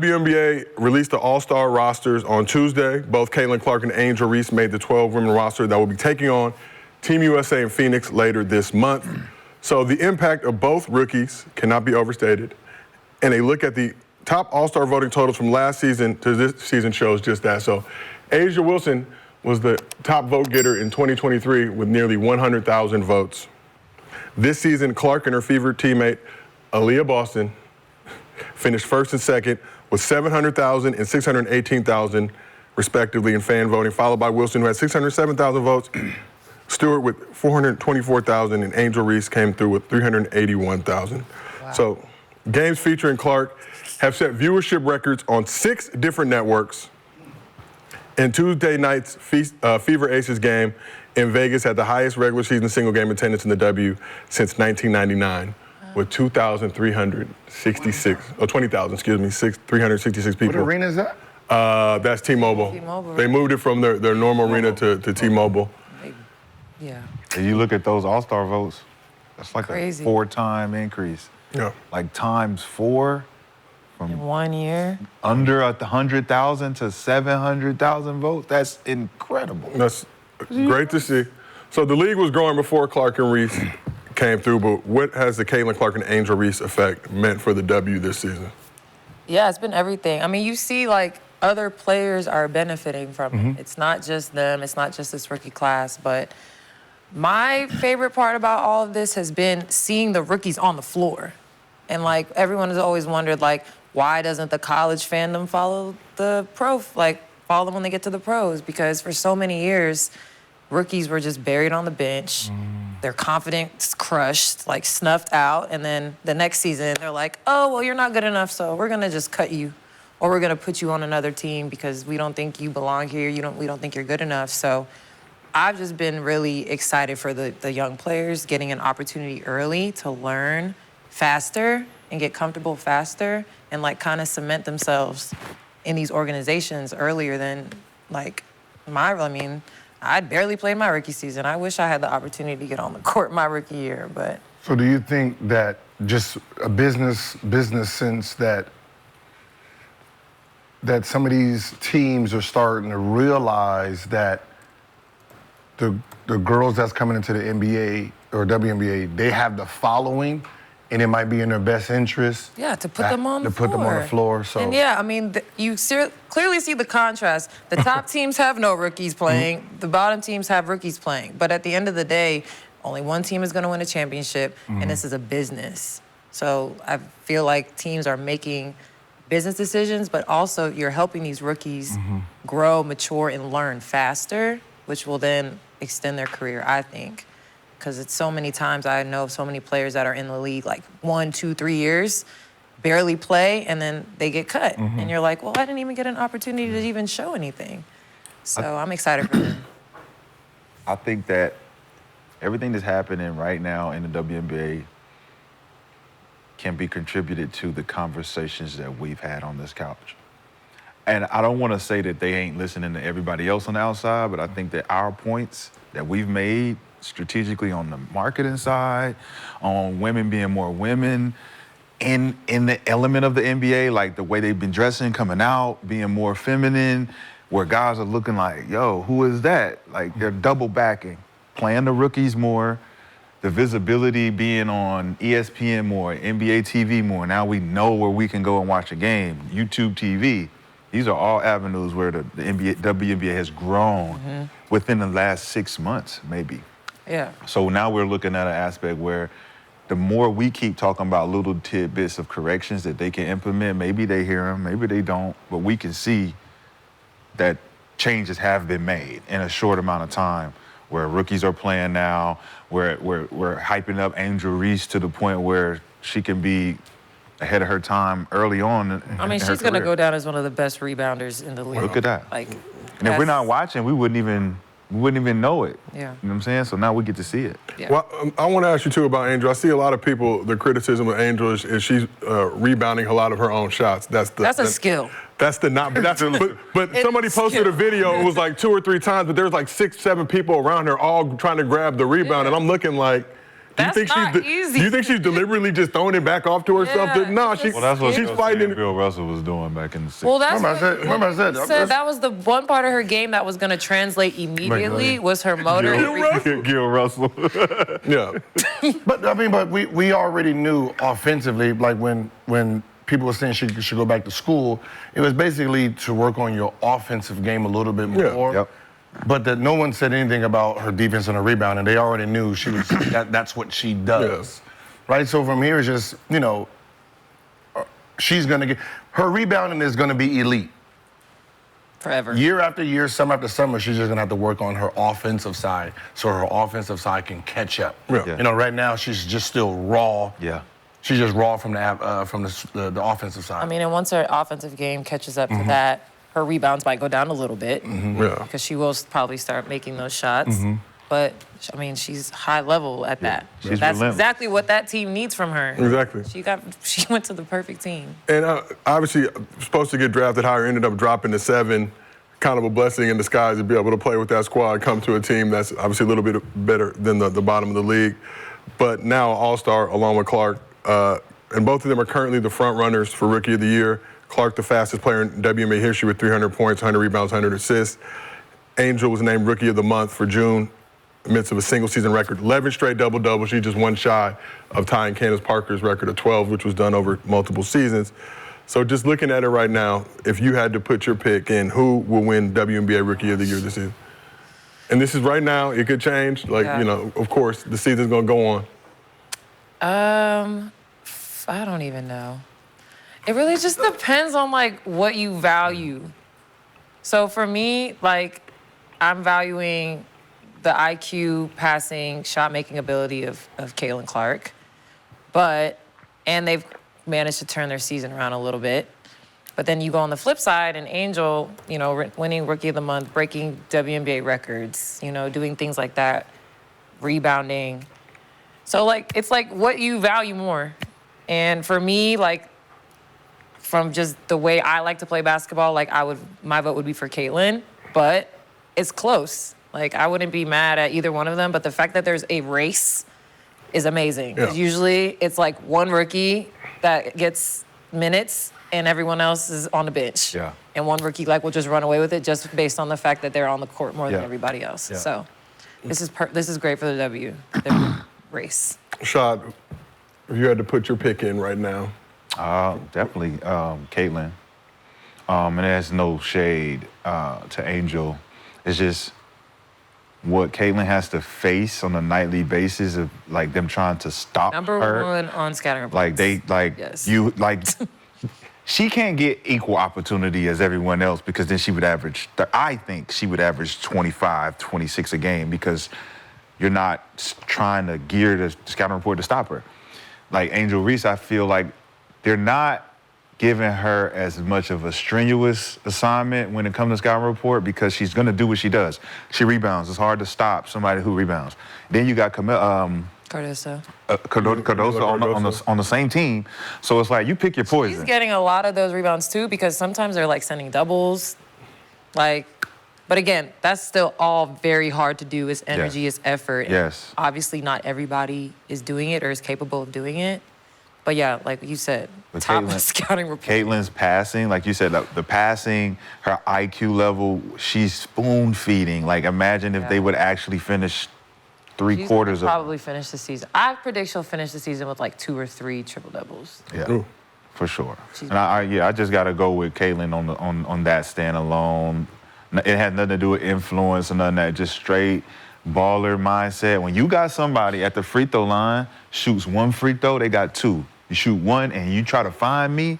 WNBA released the All Star rosters on Tuesday. Both Caitlin Clark and Angel Reese made the 12-women roster that will be taking on Team USA in Phoenix later this month. So the impact of both rookies cannot be overstated. And a look at the top All-Star voting totals from last season to this season shows just that. So A'ja Wilson was the top vote getter in 2023 with nearly 100,000 votes. This season, Clark and her Fever teammate, Aaliyah Boston, finished first and second with 700,000 and 618,000, respectively, in fan voting, followed by Wilson, who had 607,000 votes, Stewart with 424,000, and Angel Reese came through with 381,000. Wow. So games featuring Clark have set viewership records on 6 different networks. And Tuesday night's Fever Aces game in Vegas had the highest regular season single game attendance in the W since 1999. With 2,366, or 20,000, excuse me, 366 people. What arena is that? That's T-Mobile. T-Mobile. They moved it from their normal arena to T-Mobile. Yeah. And you look at those All-Star votes, that's like Crazy. a 4-time increase. Yeah. Like times 4 In from 1 year. under 100,000 to 700,000 votes. That's incredible. That's great to see. So the league was growing before Clark and Reese came through, but what has the Caitlin Clark and Angel Reese effect meant for the W this season? Yeah, it's been everything. I mean, you see, like, other players are benefiting from it. It's not just them. It's not just this rookie class. But my favorite part about all of this has been seeing the rookies on the floor. And, like, everyone has always wondered, like, why doesn't the college fandom follow the follow them when they get to the pros? Because for so many years, rookies were just buried on the bench. Their confidence crushed, like snuffed out. And then the next season, they're like, oh, well, you're not good enough, so we're going to just cut you. Or we're going to put you on another team because we don't think you belong here. We don't think you're good enough. So I've just been really excited for the young players getting an opportunity early to learn faster and get comfortable faster and, like, kind of cement themselves in these organizations earlier than, like, I'd barely played my rookie season. I wish I had the opportunity to get on the court my rookie year, but. So do you think that just a business sense that some of these teams are starting to realize that the girls that's coming into the NBA or WNBA, they have the following, and it might be in their best interest. Yeah, to put them on the floor. To put them on the floor. So. And yeah, I mean, you clearly see the contrast. The top teams have no rookies playing. The bottom teams have rookies playing. But at the end of the day, only one team is going to win a championship, and this is a business. So I feel like teams are making business decisions, but also you're helping these rookies grow, mature, and learn faster, which will then extend their career, I think. Because it's so many times I know so many players that are in the league like 1, 2, 3 years, barely play, and then they get cut. And you're like, well, I didn't even get an opportunity to even show anything. So I'm excited for them. I think that everything that's happening right now in the WNBA can be contributed to the conversations that we've had on this couch. And I don't want to say that they ain't listening to everybody else on the outside, but I think that our points that we've made strategically on the marketing side, on women being more women, in the element of the NBA, like the way they've been dressing, coming out, being more feminine, where guys are looking like, yo, who is that? Like, they're double backing, playing the rookies more, the visibility being on ESPN more, NBA TV more. Now we know where we can go and watch a game, YouTube TV. These are all avenues where the WNBA has grown within the last 6 months, maybe. Yeah. So now we're looking at an aspect where the more we keep talking about little tidbits of corrections that they can implement, maybe they hear them, maybe they don't, but we can see that changes have been made in a short amount of time, where rookies are playing now, where we're hyping up Angel Reese to the point where she can be ahead of her time early on. I mean, she's going to go down as one of the best rebounders in the league. Look at that. Like, and if we're not watching, we wouldn't even know it. Yeah. You know what I'm saying? So now we get to see it. Yeah. Well, I want to ask you, too, about Angel. I see a lot of people, the criticism of Angel is she's rebounding a lot of her own shots. That's a skill. But somebody posted a video, it was like 2 or 3 times, but there's like 6, 7 people around her all trying to grab the rebound, and I'm looking like, That's not easy. Do you think she's deliberately just throwing it back off to herself? Yeah, No, it's she, just- Well, that's what she's fighting. Bill Russell was doing back in the 60s. Well, that's Remember I said- he said that was the one part of her game that was going to translate immediately was her motor. Gil Russell. Yeah. But we already knew offensively, like when people were saying she should go back to school, it was basically to work on your offensive game a little bit more. Yep. But that no one said anything about her defense and her rebound, and they already knew she was that's what she does. Right? So from here, it's just, she's gonna get her rebounding is gonna be elite. Forever. Year after year, summer after summer, she's just gonna have to work on her offensive side so her offensive side can catch up. Yeah. Right now she's just still raw. Yeah. She's just raw from the offensive side. I mean, and once her offensive game catches up to that, her rebounds might go down a little bit Yeah. because she will probably start making those shots. But, I mean, she's high level at that. She's That's relentless. exactly what that team needs from her. Exactly. She went to the perfect team. And obviously, supposed to get drafted higher, ended up dropping to 7. Kind of a blessing in disguise to be able to play with that squad, come to a team that's obviously a little bit better than the bottom of the league. But now All-Star along with Clark, and both of them are currently the front runners for Rookie of the Year. Clark, the fastest player in WNBA history with 300 points, 100 rebounds, 100 assists. Angel was named Rookie of the Month for June, amidst of a single-season record. 11 straight double-doubles. She's just one shy of tying Candace Parker's record of 12, which was done over multiple seasons. So just looking at it right now, if you had to put your pick in, who will win WNBA Rookie of the Year this season? And this is right now. It could change. Of course, the season's going to go on. I don't even know. It really just depends on, what you value. So for me, I'm valuing the IQ, passing, shot-making ability of Caitlin Clark. And they've managed to turn their season around a little bit. But then you go on the flip side, and Angel, winning Rookie of the Month, breaking WNBA records, doing things like that, rebounding. So, it's what you value more. And for me, from just the way I like to play basketball, my vote would be for Caitlin, but it's close. I wouldn't be mad at either one of them, but the fact that there's a race is amazing. 'Cause usually it's one rookie that gets minutes and everyone else is on the bench. Yeah. And one rookie will just run away with it just based on the fact that they're on the court more than everybody else. Yeah. So this is great for the W race. Shad, if you had to put your pick in right now. Definitely Caitlin. And there's no shade to Angel. It's just what Caitlin has to face on a nightly basis of them trying to stop Number her. one on scattering points. Yes. She can't get equal opportunity as everyone else because then she would average, I think she would average 25, 26 a game because you're not trying to gear the scouting report to stop her. Angel Reese, I feel like they're not giving her as much of a strenuous assignment when it comes to scouting report because she's going to do what she does. She rebounds. It's hard to stop somebody who rebounds. Then you got Cardoso on the same team. So it's you pick your poison. She's getting a lot of those rebounds too because sometimes they're sending doubles. But again, that's still all very hard to do. It's energy, it's effort. And Yes. obviously not everybody is doing it or is capable of doing it. But yeah, like you said, But top of the scouting report. Caitlin's passing, like you said, the passing, her IQ level, she's spoon feeding. Imagine if they would actually finish three quarters of. Probably finish the season. I predict she'll finish the season with 2 or 3 triple doubles. Yeah, Ooh. for sure. She's- And I just got to go with Caitlin on that standalone. It had nothing to do with influence or nothing. That just straight baller mindset. When you got somebody at the free throw line shoots 1 free throw, they got 2. You shoot 1 and you try to find me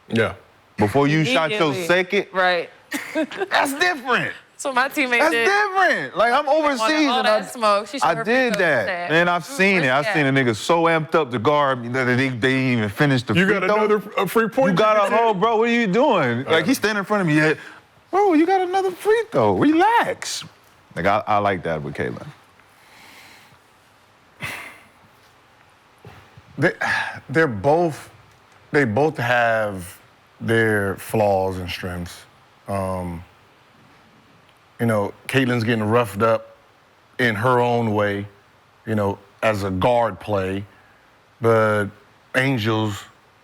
Yeah. before you shot your Immediately. second. Right. That's different. So my teammate That's did. different. I'm overseas all and that smoke. She shot I her did free throw that. instead. Man, I've seen it. I've seen a nigga so amped up to guard that they didn't even finish the You free got throw. another free point. You got a hole, bro. What are you doing? He's standing in front of me. Yeah. Bro, you got another free throw. Relax. I like that with Caitlin. They both have their flaws and strengths. Caitlin's getting roughed up in her own way. as a guard play, but Angels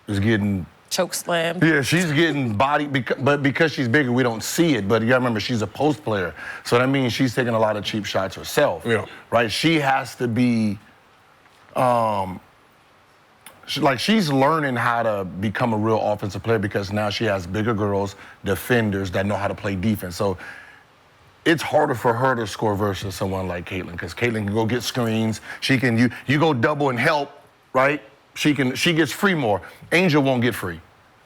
is getting. Choke slam. Yeah, she's getting body, but because she's bigger, we don't see it. But you gotta remember, she's a post player. So that means she's taking a lot of cheap shots herself. Yeah. Right? She has to be, she's learning how to become a real offensive player because now she has bigger girls, defenders that know how to play defense. So it's harder for her to score versus someone like Caitlin, because Caitlin can go get screens. She can, you go double and help, right? She gets free more. Angel won't get free,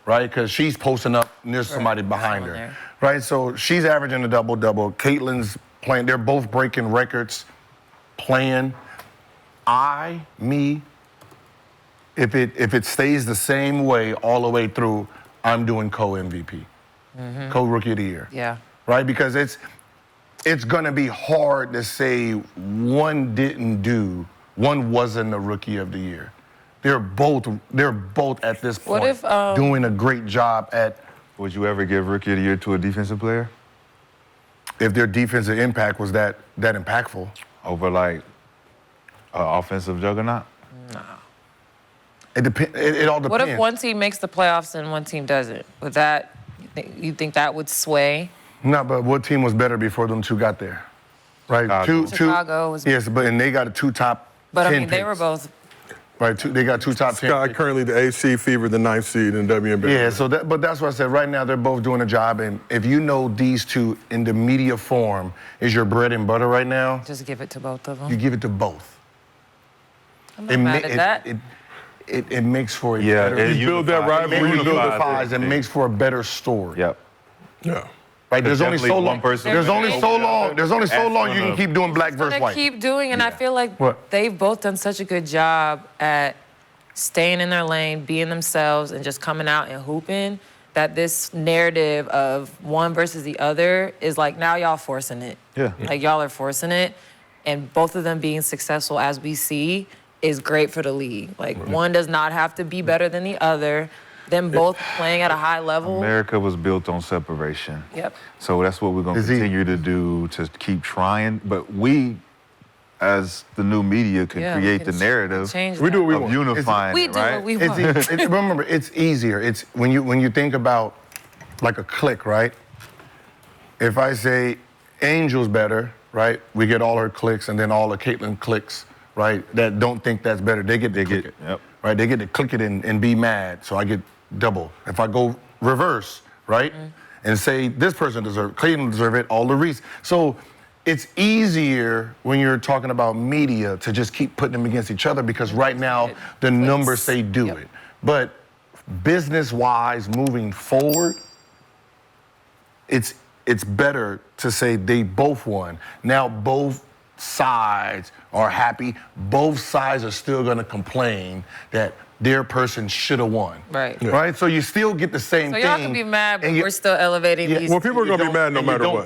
right? Because she's posting up and there's somebody behind her, there. right? So she's averaging a double-double. Caitlin's playing. They're both breaking records, playing. If it stays the same way all the way through, I'm doing co-MVP, co-rookie of the year. Yeah. Right? Because it's gonna be hard to say one wasn't a rookie of the year. They're both at this point What if, doing a great job at. Would you ever give Rookie of the Year to a defensive player? If their defensive impact was that impactful. Over like an offensive juggernaut? No. It all depends. What if one team makes the playoffs and one team doesn't? Would that, you think that would sway? No, but what team was better before them two got there? Right? Chicago was. Yes, and they got two top. But I 10 mean, they were picks. both. Right, they got two top 10 Sky picks. currently the 8th seed, Fever the 9th seed in WNBA. Yeah, but that's what I said. Right now, they're both doing a job, and if you know these two in the media form is your bread and butter right now, Just give it to both of them. you give it to both. I'm not mad at that. It makes for a Yeah, better. it You build that rivalry, you build unifies and makes for a better story. Yep. Yeah. Right? There's only definitely so one long. person There's can only make so it. long. There's only so That's long you gonna- can keep doing black versus Gonna white. keep doing, and I feel like What? they've both done such a good job at staying in their lane, being themselves, and just coming out and hooping, that this narrative of one versus the other is like, now y'all forcing it. Yeah. Like, y'all are forcing it, and both of them being successful as we see is great for the league. Like, one does not have to be better than the other. Them both playing at a high level. America was built on separation. Yep. So that's what we're going to Is he- continue to do, to keep trying. But we, as the new media, can Yeah, we create can the narrative change We do what we that. of want. unifying We it, do right? what we want. Remember, it's easier. It's when you think about like a click, right? If I say Angel's better, right? We get all her clicks, and then all the Caitlin clicks, right? That don't think that's better. They get to click it. Yep. Right? They get to click it and be mad. So I get double. If I go reverse, right? And say this person deserves, Caitlin deserve it, all the Reese. So it's easier when you're talking about media to just keep putting them against each other, because right now the numbers say do Yep. it. But business-wise, moving forward, it's better to say they both won. Now both sides are happy. Both sides are still going to complain that their person should have won. Right. Right? So you still get the same So thing. y'all can be mad, but and you- we're still elevating these. Well, people are going to be mad no and you matter don't what.